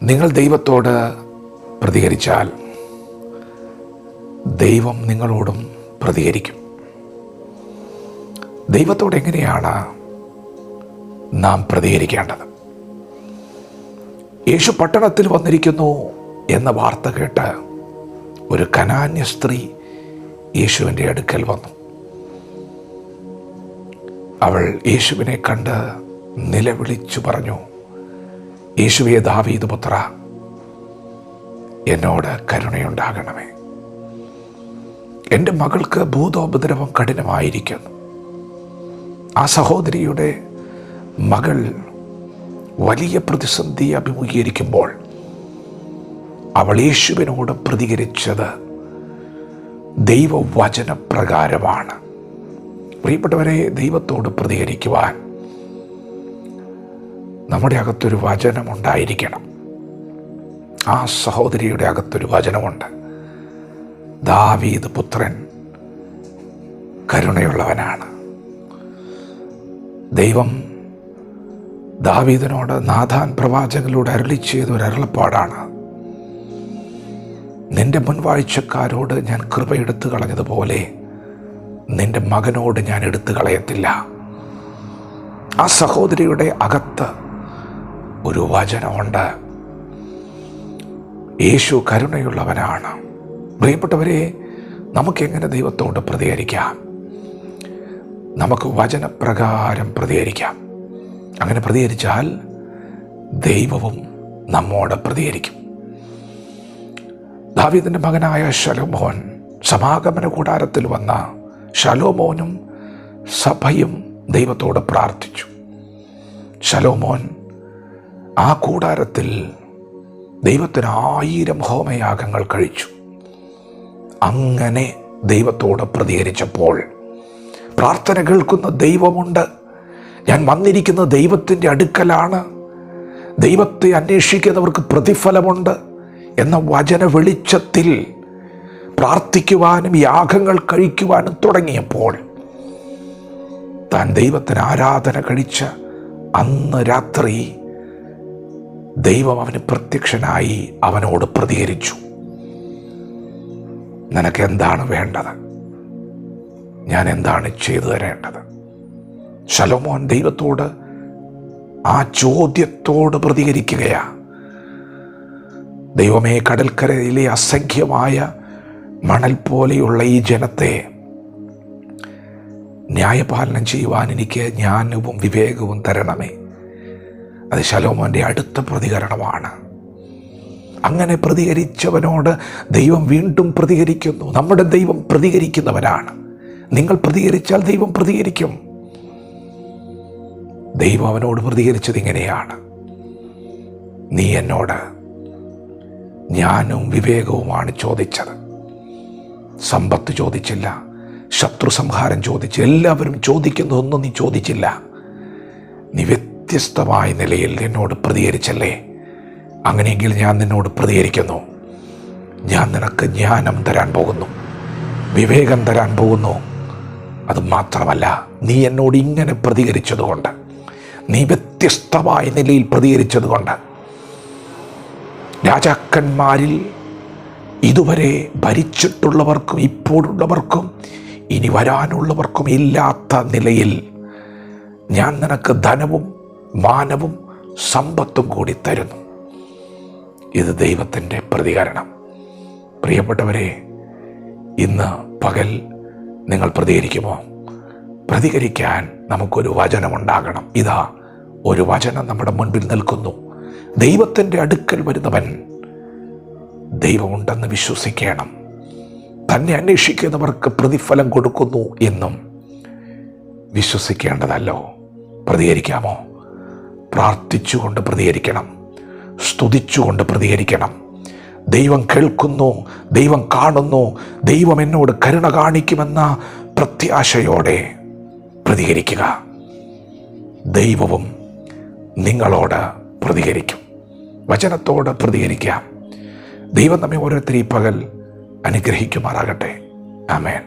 നിങ്ങൾ ദൈവത്തോട് പ്രതികരിച്ചാൽ ദൈവം നിങ്ങളോടും പ്രതികരിക്കും. ദൈവത്തോട് എങ്ങനെയാണ് നാം പ്രതികരിക്കേണ്ടത്? യേശു പട്ടണത്തിൽ വന്നിരിക്കുന്നു എന്ന വാർത്ത കേട്ട് ഒരു കനാന്യ സ്ത്രീ യേശുവിൻ്റെ അടുക്കൽ വന്നു. അവൾ യേശുവിനെ കണ്ട് നിലവിളിച്ചു പറഞ്ഞു, യേശുവേ, ദാവീദ് പുത്ര, എന്നോട് കരുണയുണ്ടാകണമേ. എൻ്റെ മകൾക്ക് ഭൂതോപദ്രവം കഠിനമായിരിക്കുന്നു. ആ സഹോദരിയുടെ മകൾ വലിയ പ്രതിസന്ധി അഭിമുഖീകരിക്കുമ്പോൾ അവൾ യേശുവിനോട് പ്രതികരിച്ചത് ദൈവവചനപ്രകാരമാണ്. പ്രിയപ്പെട്ടവരെ, ദൈവത്തോട് പ്രതികരിക്കുവാൻ നമ്മുടെ അകത്തൊരു വചനമുണ്ടായിരിക്കണം. ആ സഹോദരിയുടെ അകത്തൊരു വചനമുണ്ട്. ദാവീദ് പുത്രൻ കരുണയുള്ളവനാണ്. ദൈവം ദാവീദിനോട് നാഥാൻ പ്രവാചകനിലൂടെ അരുളി ചെയ്ത ഒരു അരുളപ്പാടാണ്, നിന്റെ മുൻവാഴ്ചക്കാരോട് ഞാൻ കൃപ എടുത്തു കളഞ്ഞതുപോലെ നിന്റെ മകനോട് ഞാൻ എടുത്തു കളയത്തില്ല. ആ സഹോദരിയുടെ അകത്ത് ഒരു വചനമുണ്ട്. യേശു കരുണയുള്ളവനാണ്. പ്രിയപ്പെട്ടവരെ, നമുക്കെങ്ങനെ ദൈവത്തോട് പ്രതികരിക്കാം? നമുക്ക് വചനപ്രകാരം പ്രതികരിക്കാം. അങ്ങനെ പ്രതികരിച്ചാൽ ദൈവവും നമ്മോട് പ്രതികരിക്കും. ദാവീദിന്റെ മകനായ ശലോമോൻ, സമാഗമന കൂടാരത്തിൽ വന്ന ശലോമോനും സഭയും ദൈവത്തോട് പ്രാർത്ഥിച്ചു. ശലോമോൻ ആ കൂടാരത്തിൽ ദൈവത്തിന് 1000 ഹോമയാഗങ്ങൾ കഴിച്ചു. അങ്ങനെ ദൈവത്തോട് പ്രതികരിച്ചപ്പോൾ, പ്രാർത്ഥന കേൾക്കുന്ന ദൈവമുണ്ട്, ഞാൻ വന്നിരിക്കുന്ന ദൈവത്തിൻ്റെ അടുക്കലാണ്, ദൈവത്തെ അന്വേഷിക്കുന്നവർക്ക് പ്രതിഫലമുണ്ട് എന്ന വചന വെളിച്ചത്തിൽ പ്രാർത്ഥിക്കുവാനും യാഗങ്ങൾ കഴിക്കുവാനും തുടങ്ങിയപ്പോൾ, താൻ ദൈവത്തിന് ആരാധന കഴിച്ച അന്ന് രാത്രി ദൈവം അവന് പ്രത്യക്ഷനായി അവനോട് പ്രതികരിച്ചു. നിനക്ക് എന്താണ് വേണ്ടത്? ഞാൻ എന്താണ് ചെയ്തു തരേണ്ടത്? ശലോമോൻ ദൈവത്തോട് ആ ചോദ്യത്തോട് പ്രതികരിക്കുകയാ. ദൈവമേ, കടൽക്കരയിലെ അസംഖ്യമായ മണൽ പോലെയുള്ള ഈ ജനത്തെ ന്യായപാലനം ചെയ്യുവാൻ എനിക്ക് ജ്ഞാനവും വിവേകവും തരണമേ. അത് ശലോമോൻ്റെ അടുത്ത പ്രതികരണമാണ്. അങ്ങനെ പ്രതികരിച്ചവനോട് ദൈവം വീണ്ടും പ്രതികരിക്കുന്നു. നമ്മുടെ ദൈവം പ്രതികരിക്കുന്നവനാണ്. നിങ്ങൾ പ്രതികരിച്ചാൽ ദൈവം പ്രതികരിക്കും. ദൈവം അവനോട് പ്രതികരിച്ചത് ഇങ്ങനെയാണ്, നീ എന്നോട് ജ്ഞാനവും വിവേകവുമാണ് ചോദിച്ചത്. സമ്പത്ത് ചോദിച്ചില്ല, ശത്രു സംഹാരം ചോദിച്ചു. എല്ലാവരും ചോദിക്കുന്നതൊന്നും നീ ചോദിച്ചില്ല. നീ വ്യത്യസ്തമായ നിലയിൽ എന്നോട് പ്രതികരിച്ചല്ലേ? അങ്ങനെയെങ്കിൽ ഞാൻ നിന്നോട് പ്രതികരിക്കുന്നു. ഞാൻ നിനക്ക് ജ്ഞാനം തരാൻ പോകുന്നു, വിവേകം തരാൻ പോകുന്നു. അത് മാത്രമല്ല, നീ എന്നോട് ഇങ്ങനെ പ്രതികരിച്ചതുകൊണ്ട്, നീ വ്യത്യസ്തമായ നിലയിൽ പ്രതികരിച്ചതുകൊണ്ട്, രാജാക്കന്മാരിൽ ഇതുവരെ ഭരിച്ചിട്ടുള്ളവർക്കും ഇപ്പോഴുള്ളവർക്കും ഇനി വരാനുള്ളവർക്കും ഇല്ലാത്ത നിലയിൽ ഞാൻ നിനക്ക് ധനവും മാനവും സമ്പത്തും കൂടി തരുന്നു. ഇത് ദൈവത്തിൻ്റെ പ്രതികരണം. പ്രിയപ്പെട്ടവരെ, ഇന്ന് പകൽ നിങ്ങൾ പ്രതികരിക്കുമോ? പ്രതികരിക്കാൻ നമുക്കൊരു വചനമുണ്ടാകണം. ഇതാ, ഒരു വചനം നമ്മുടെ മുൻപിൽ നിൽക്കുന്നു. ദൈവത്തിൻ്റെ അടുക്കൽ വരുന്നവൻ ദൈവമുണ്ടെന്ന് വിശ്വസിക്കണം. തന്നെ അന്വേഷിക്കുന്നവർക്ക് പ്രതിഫലം കൊടുക്കുന്നു എന്നും വിശ്വസിക്കേണ്ടതല്ലോ. പ്രതികരിക്കാമോ? പ്രാർത്ഥിച്ചുകൊണ്ട് പ്രതികരിക്കണം, സ്തുതിച്ചുകൊണ്ട് പ്രതികരിക്കണം. ദൈവം കേൾക്കുന്നു, ദൈവം കാണുന്നു, ദൈവം എന്നോട് കരുണ കാണിക്കുമെന്ന പ്രത്യാശയോടെ പ്രതികരിക്കുക. ദൈവവും നിങ്ങളോട് പ്രതികരിക്കും. വചനത്തോട് പ്രതികരിക്കാം. ദൈവം നമ്മെ ഓരോരുത്തരും ഈ പകൽ അനുഗ്രഹിക്കുമാറാകട്ടെ. ആമേൻ.